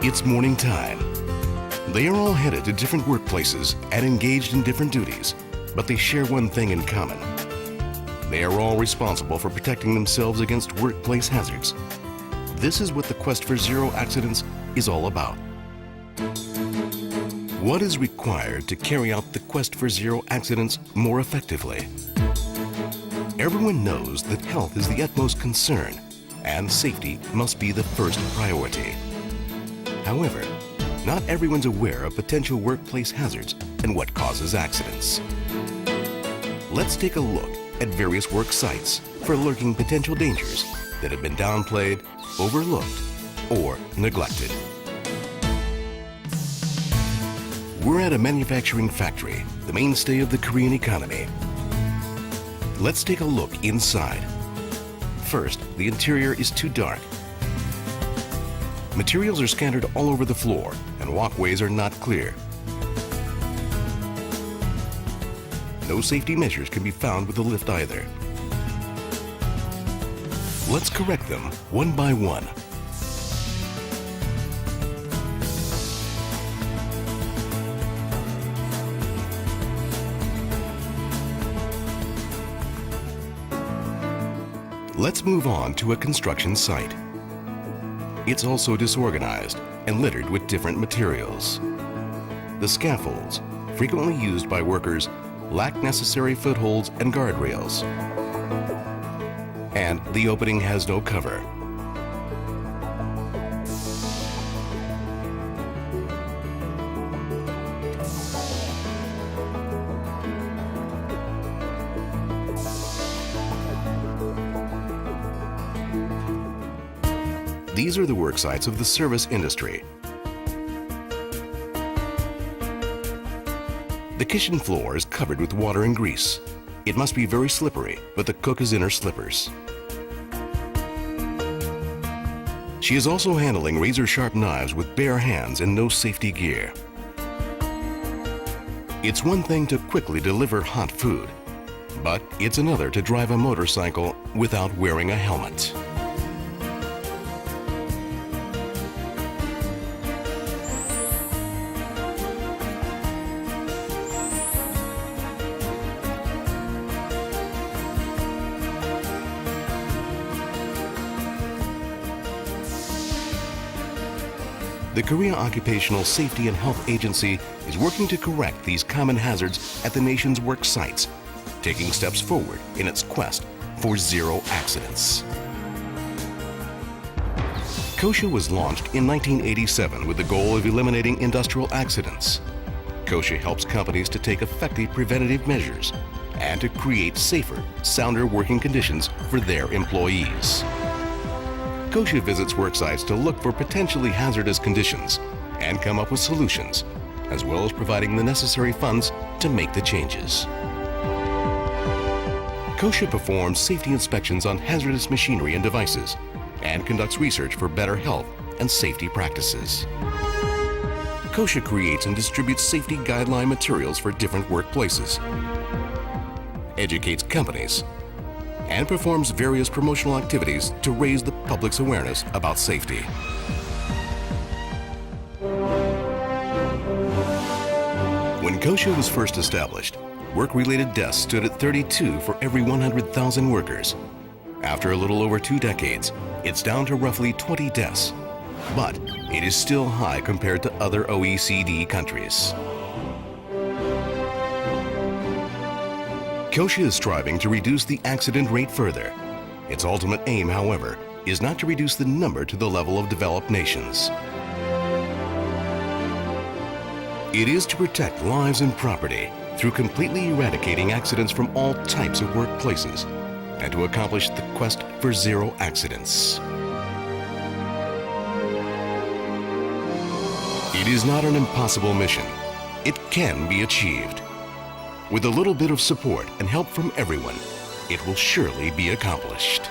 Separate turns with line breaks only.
It's morning time. They are all headed to different workplaces and engaged in different duties, but they share one thing in common. They are all responsible for protecting themselves against workplace hazards. This is what the quest for zero accidents is all about. What is required to carry out the quest for zero accidents more effectively? Everyone knows that health is the utmost concern, and safety must be the first priority. However, not everyone's aware of potential workplace hazards and what causes accidents. Let's take a look at various work sites for lurking potential dangers that have been downplayed, overlooked, or neglected. We're at a manufacturing factory, the mainstay of the Korean economy. Let's take a look inside. First, the interior is too dark. Materials are scattered all over the floor, and walkways are not clear. No safety measures can be found with the lift either. Let's correct them one by one. Let's move on to a construction site. It's also disorganized and littered with different materials. The scaffolds, frequently used by workers, lack necessary footholds and guardrails. And the opening has no cover. These are the work sites of the service industry. The kitchen floor is covered with water and grease. It must be very slippery, but the cook is in her slippers. She is also handling razor-sharp knives with bare hands and no safety gear. It's one thing to quickly deliver hot food, but it's another to drive a motorcycle without wearing a helmet. The Korea Occupational Safety and Health Agency is working to correct these common hazards at the nation's work sites, taking steps forward in its quest for zero accidents. KOSHA was launched in 1987 with the goal of eliminating industrial accidents. KOSHA helps companies to take effective preventative measures and to create safer, sounder working conditions for their employees. KOSHA visits work sites to look for potentially hazardous conditions and come up with solutions, as well as providing the necessary funds to make the changes. KOSHA performs safety inspections on hazardous machinery and devices and conducts research for better health and safety practices. KOSHA creates and distributes safety guideline materials for different workplaces, educates companies, and performs various promotional activities to raise the public's awareness about safety. When KOSHA was first established, work-related deaths stood at 32 for every 100,000 workers. After a little over 2 decades, it's down to roughly 20 deaths, but it is still high compared to other OECD countries. KOSHA is striving to reduce the accident rate further. Its ultimate aim, however, is not to reduce the number to the level of developed nations. It is to protect lives and property through completely eradicating accidents from all types of workplaces and to accomplish the quest for zero accidents. It is not an impossible mission. It can be achieved. With a little bit of support and help from everyone, it will surely be accomplished.